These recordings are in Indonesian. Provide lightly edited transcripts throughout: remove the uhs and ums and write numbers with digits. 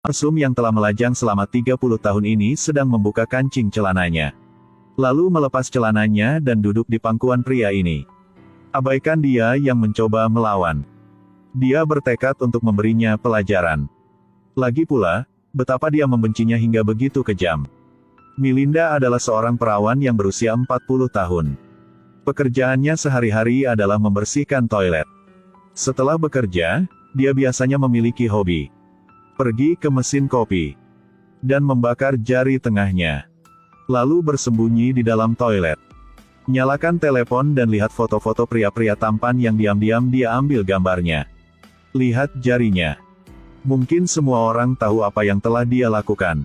Mesum yang telah melajang selama 30 tahun ini sedang membuka kancing celananya. Lalu melepas celananya dan duduk di pangkuan pria ini. Abaikan dia yang mencoba melawan. Dia bertekad untuk memberinya pelajaran. Lagi pula, betapa dia membencinya hingga begitu kejam. Melinda adalah seorang perawan yang berusia 40 tahun. Pekerjaannya sehari-hari adalah membersihkan toilet. Setelah bekerja, dia biasanya memiliki hobi. Pergi ke mesin kopi. Dan membakar jari tengahnya. Lalu bersembunyi di dalam toilet. Nyalakan telepon dan lihat foto-foto pria-pria tampan yang diam-diam dia ambil gambarnya. Lihat jarinya. Mungkin semua orang tahu apa yang telah dia lakukan.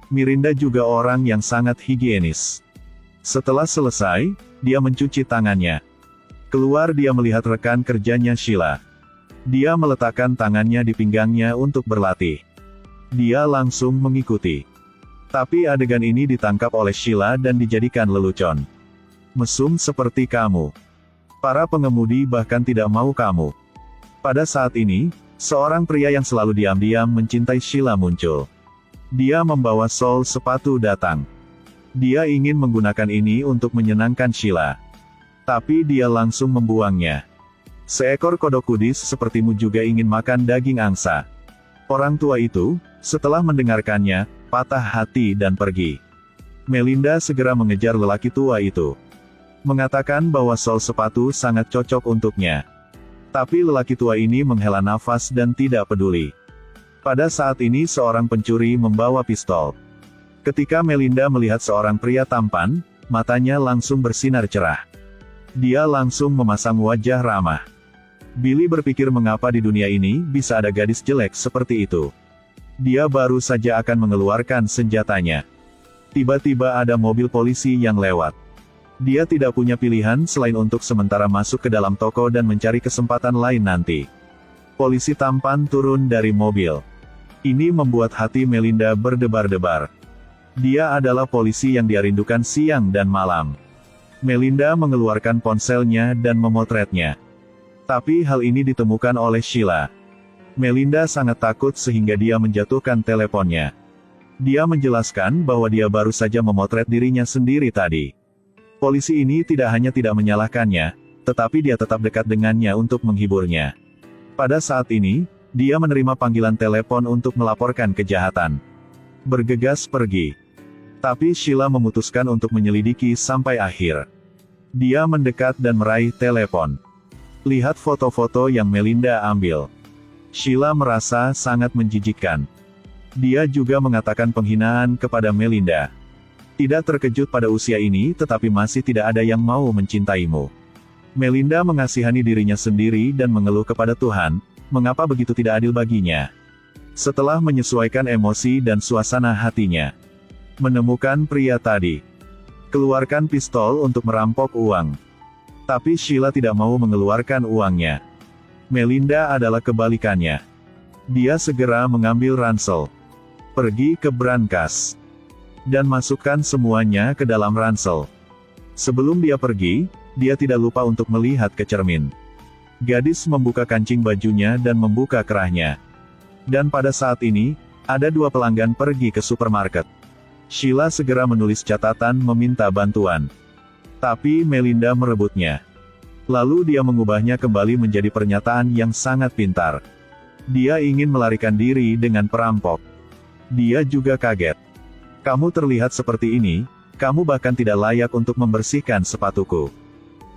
Melinda juga orang yang sangat higienis. Setelah selesai, dia mencuci tangannya. Keluar dia melihat rekan kerjanya Sheila. Dia meletakkan tangannya di pinggangnya untuk berlatih. Dia langsung mengikuti. Tapi adegan ini ditangkap oleh Sheila dan dijadikan lelucon. Mesum seperti kamu. Para pengemudi bahkan tidak mau kamu. Pada saat ini, seorang pria yang selalu diam-diam mencintai Sheila muncul. Dia membawa sol sepatu datang. Dia ingin menggunakan ini untuk menyenangkan Sheila. Tapi dia langsung membuangnya. Seekor kodok kudis sepertimu juga ingin makan daging angsa. Orang tua itu, setelah mendengarkannya, patah hati dan pergi. Melinda segera mengejar lelaki tua itu. Mengatakan bahwa sol sepatu sangat cocok untuknya. Tapi lelaki tua ini menghela nafas dan tidak peduli. Pada saat ini seorang pencuri membawa pistol. Ketika Melinda melihat seorang pria tampan, matanya langsung bersinar cerah. Dia langsung memasang wajah ramah. Billy berpikir mengapa di dunia ini bisa ada gadis jelek seperti itu. Dia baru saja akan mengeluarkan senjatanya. Tiba-tiba ada mobil polisi yang lewat. Dia tidak punya pilihan selain untuk sementara masuk ke dalam toko dan mencari kesempatan lain nanti. Polisi tampan turun dari mobil. Ini membuat hati Melinda berdebar-debar. Dia adalah polisi yang dia rindukan siang dan malam. Melinda mengeluarkan ponselnya dan memotretnya. Tapi hal ini ditemukan oleh Sheila. Melinda sangat takut sehingga dia menjatuhkan teleponnya. Dia menjelaskan bahwa dia baru saja memotret dirinya sendiri tadi. Polisi ini tidak hanya tidak menyalahkannya, tetapi dia tetap dekat dengannya untuk menghiburnya. Pada saat ini, dia menerima panggilan telepon untuk melaporkan kejahatan. Bergegas pergi. Tapi Sheila memutuskan untuk menyelidiki sampai akhir. Dia mendekat dan meraih telepon. Lihat foto-foto yang Melinda ambil. Sheila merasa sangat menjijikkan. Dia juga mengatakan penghinaan kepada Melinda. Tidak terkejut pada usia ini tetapi masih tidak ada yang mau mencintaimu. Melinda mengasihani dirinya sendiri dan mengeluh kepada Tuhan, mengapa begitu tidak adil baginya. Setelah menyesuaikan emosi dan suasana hatinya. Menemukan pria tadi. Keluarkan pistol untuk merampok uang. Tapi Sheila tidak mau mengeluarkan uangnya. Melinda adalah kebalikannya. Dia segera mengambil ransel. Pergi ke brankas. Dan masukkan semuanya ke dalam ransel. Sebelum dia pergi, dia tidak lupa untuk melihat ke cermin. Gadis membuka kancing bajunya dan membuka kerahnya. Dan pada saat ini, ada dua pelanggan pergi ke supermarket. Sheila segera menulis catatan meminta bantuan. Tapi Melinda merebutnya. Lalu dia mengubahnya kembali menjadi pernyataan yang sangat pintar. Dia ingin melarikan diri dengan perampok. Dia juga kaget. Kamu terlihat seperti ini, kamu bahkan tidak layak untuk membersihkan sepatuku.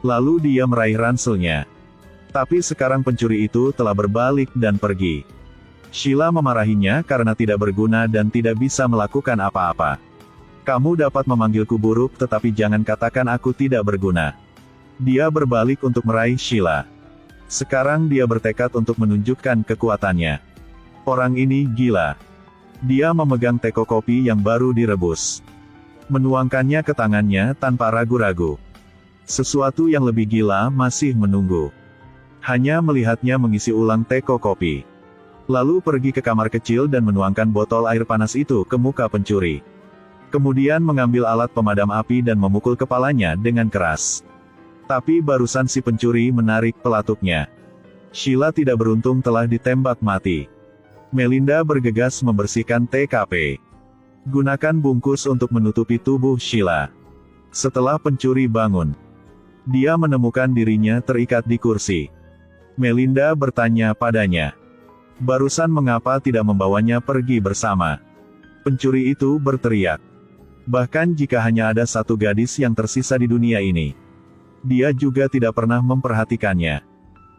Lalu dia meraih ranselnya. Tapi sekarang pencuri itu telah berbalik dan pergi. Sheila memarahinya karena tidak berguna dan tidak bisa melakukan apa-apa. Kamu dapat memanggilku buruk tetapi jangan katakan aku tidak berguna. Dia berbalik untuk meraih Sheila. Sekarang dia bertekad untuk menunjukkan kekuatannya. Orang ini gila. Dia memegang teko kopi yang baru direbus. Menuangkannya ke tangannya tanpa ragu-ragu. Sesuatu yang lebih gila masih menunggu. Hanya melihatnya mengisi ulang teko kopi. Lalu pergi ke kamar kecil dan menuangkan botol air panas itu ke muka pencuri. Kemudian mengambil alat pemadam api dan memukul kepalanya dengan keras. Tapi barusan si pencuri menarik pelatuknya. Sheila tidak beruntung telah ditembak mati. Melinda bergegas membersihkan TKP. Gunakan bungkus untuk menutupi tubuh Sheila. Setelah pencuri bangun, dia menemukan dirinya terikat di kursi. Melinda bertanya padanya, barusan mengapa tidak membawanya pergi bersama? Pencuri itu berteriak. Bahkan jika hanya ada satu gadis yang tersisa di dunia ini, dia juga tidak pernah memperhatikannya.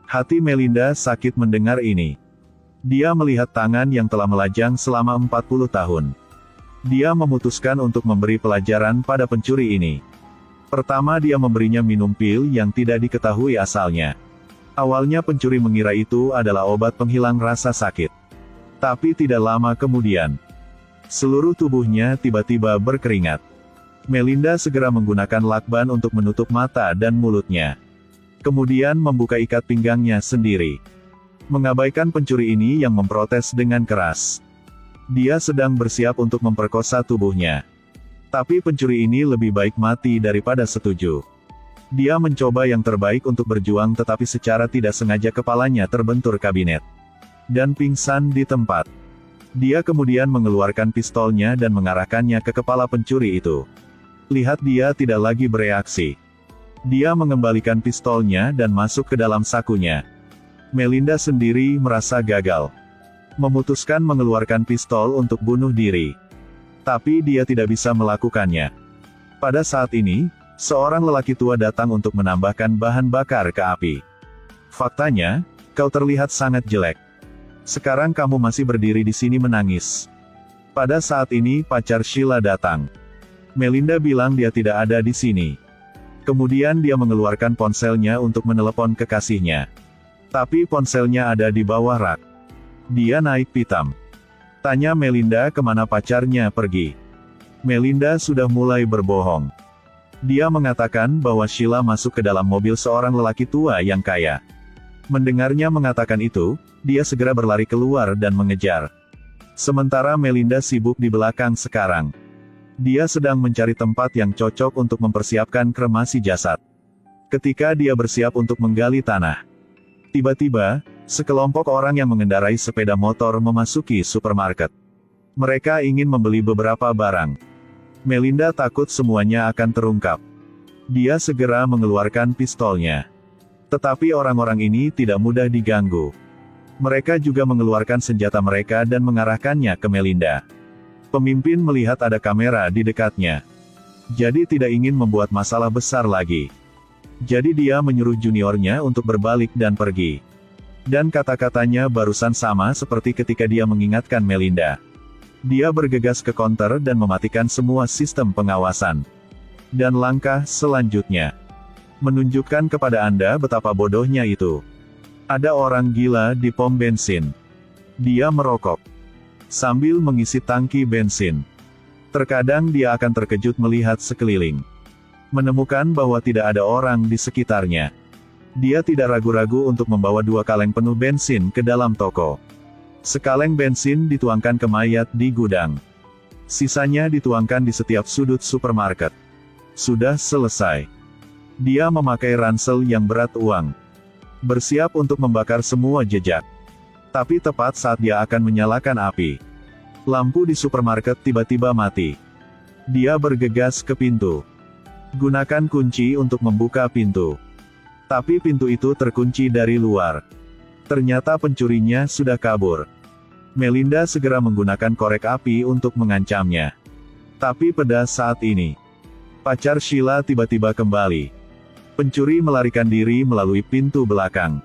Hati Melinda sakit mendengar ini. Dia melihat tangan yang telah melajang selama 40 tahun. Dia memutuskan untuk memberi pelajaran pada pencuri ini. Pertama, dia memberinya minum pil yang tidak diketahui asalnya. Awalnya pencuri mengira itu adalah obat penghilang rasa sakit. Tapi tidak lama kemudian, seluruh tubuhnya tiba-tiba berkeringat. Melinda segera menggunakan lakban untuk menutup mata dan mulutnya. Kemudian membuka ikat pinggangnya sendiri. Mengabaikan pencuri ini yang memprotes dengan keras. Dia sedang bersiap untuk memperkosa tubuhnya. Tapi pencuri ini lebih baik mati daripada setuju. Dia mencoba yang terbaik untuk berjuang, tetapi secara tidak sengaja kepalanya terbentur kabinet dan pingsan di tempat. Dia kemudian mengeluarkan pistolnya dan mengarahkannya ke kepala pencuri itu. Lihat, dia tidak lagi bereaksi. Dia mengembalikan pistolnya dan masuk ke dalam sakunya. Melinda sendiri merasa gagal. Memutuskan mengeluarkan pistol untuk bunuh diri. Tapi dia tidak bisa melakukannya. Pada saat ini, seorang lelaki tua datang untuk menambahkan bahan bakar ke api. Faktanya, kau terlihat sangat jelek. Sekarang kamu masih berdiri di sini menangis. Pada saat ini pacar Sheila datang. Melinda bilang dia tidak ada di sini. Kemudian dia mengeluarkan ponselnya untuk menelepon kekasihnya. Tapi ponselnya ada di bawah rak. Dia naik pitam. Tanya Melinda kemana pacarnya pergi. Melinda sudah mulai berbohong. Dia mengatakan bahwa Sheila masuk ke dalam mobil seorang lelaki tua yang kaya. Mendengarnya mengatakan itu, dia segera berlari keluar dan mengejar. Sementara Melinda sibuk di belakang sekarang. Dia sedang mencari tempat yang cocok untuk mempersiapkan kremasi jasad. Ketika dia bersiap untuk menggali tanah, tiba-tiba, sekelompok orang yang mengendarai sepeda motor memasuki supermarket. Mereka ingin membeli beberapa barang. Melinda takut semuanya akan terungkap. Dia segera mengeluarkan pistolnya. Tetapi orang-orang ini tidak mudah diganggu. Mereka juga mengeluarkan senjata mereka dan mengarahkannya ke Melinda. Pemimpin melihat ada kamera di dekatnya. Jadi tidak ingin membuat masalah besar lagi. Jadi dia menyuruh juniornya untuk berbalik dan pergi. Dan kata-katanya barusan sama seperti ketika dia mengingatkan Melinda. Dia bergegas ke counter dan mematikan semua sistem pengawasan. Dan langkah selanjutnya menunjukkan kepada Anda betapa bodohnya itu. Ada orang gila di pom bensin. Dia merokok sambil mengisi tangki bensin. Terkadang dia akan terkejut melihat sekeliling. Menemukan bahwa tidak ada orang di sekitarnya. Dia tidak ragu-ragu untuk membawa 2 kaleng penuh bensin ke dalam toko. Sekaleng bensin dituangkan ke mayat di gudang. Sisanya dituangkan di setiap sudut supermarket. Sudah selesai. Dia memakai ransel yang berat uang. Bersiap untuk membakar semua jejak. Tapi tepat saat dia akan menyalakan api, lampu di supermarket tiba-tiba mati. Dia bergegas ke pintu. Gunakan kunci untuk membuka pintu. Tapi pintu itu terkunci dari luar. Ternyata pencurinya sudah kabur. Melinda segera menggunakan korek api untuk mengancamnya. Tapi pada saat ini, pacar Sheila tiba-tiba kembali. Pencuri melarikan diri melalui pintu belakang.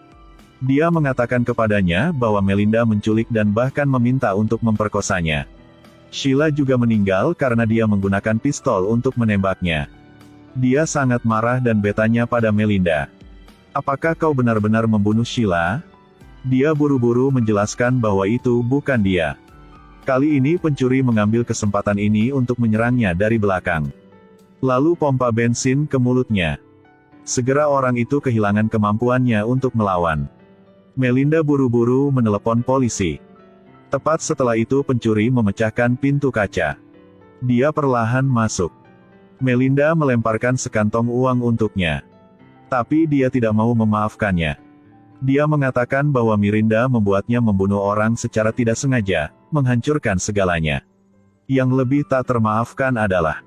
Dia mengatakan kepadanya bahwa Melinda menculik dan bahkan meminta untuk memperkosanya. Sheila juga meninggal karena dia menggunakan pistol untuk menembaknya. Dia sangat marah dan bertanya pada Melinda. Apakah kau benar-benar membunuh Sheila? Dia buru-buru menjelaskan bahwa itu bukan dia. Kali ini pencuri mengambil kesempatan ini untuk menyerangnya dari belakang. Lalu pompa bensin ke mulutnya. Segera orang itu kehilangan kemampuannya untuk melawan. Melinda buru-buru menelepon polisi. Tepat setelah itu pencuri memecahkan pintu kaca. Dia perlahan masuk. Melinda melemparkan sekantong uang untuknya. Tapi dia tidak mau memaafkannya. Dia mengatakan bahwa Mirinda membuatnya membunuh orang secara tidak sengaja, menghancurkan segalanya. Yang lebih tak termaafkan adalah,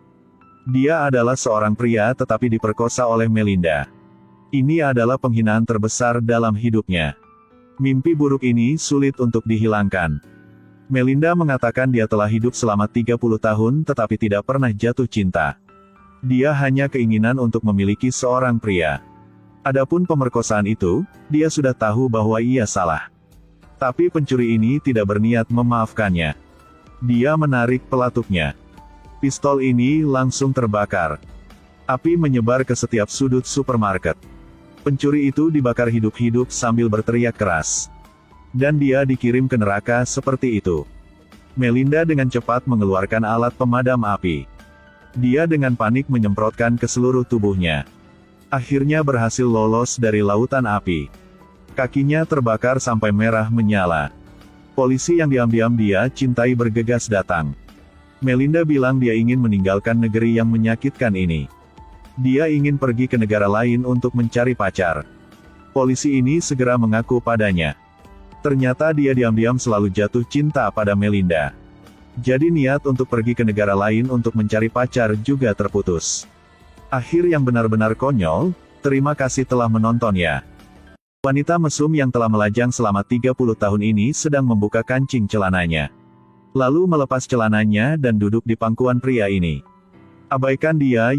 dia adalah seorang pria tetapi diperkosa oleh Melinda. Ini adalah penghinaan terbesar dalam hidupnya. Mimpi buruk ini sulit untuk dihilangkan. Melinda mengatakan dia telah hidup selama 30 tahun tetapi tidak pernah jatuh cinta. Dia hanya keinginan untuk memiliki seorang pria. Adapun pemerkosaan itu, dia sudah tahu bahwa ia salah. Tapi pencuri ini tidak berniat memaafkannya. Dia menarik pelatupnya. Pistol ini langsung terbakar. Api menyebar ke setiap sudut supermarket. Pencuri itu dibakar hidup-hidup sambil berteriak keras. Dan dia dikirim ke neraka seperti itu. Melinda dengan cepat mengeluarkan alat pemadam api. Dia dengan panik menyemprotkan ke seluruh tubuhnya. Akhirnya berhasil lolos dari lautan api. Kakinya terbakar sampai merah menyala. Polisi yang diam-diam dia cintai bergegas datang. Melinda bilang dia ingin meninggalkan negeri yang menyakitkan ini. Dia ingin pergi ke negara lain untuk mencari pacar. Polisi ini segera mengaku padanya. Ternyata dia diam-diam selalu jatuh cinta pada Melinda. Jadi niat untuk pergi ke negara lain untuk mencari pacar juga terputus. Akhir yang benar-benar konyol. Terima kasih telah menonton ya. Wanita mesum yang telah melajang selama 30 tahun ini sedang membuka kancing celananya. Lalu melepas celananya dan duduk di pangkuan pria ini. Abaikan dia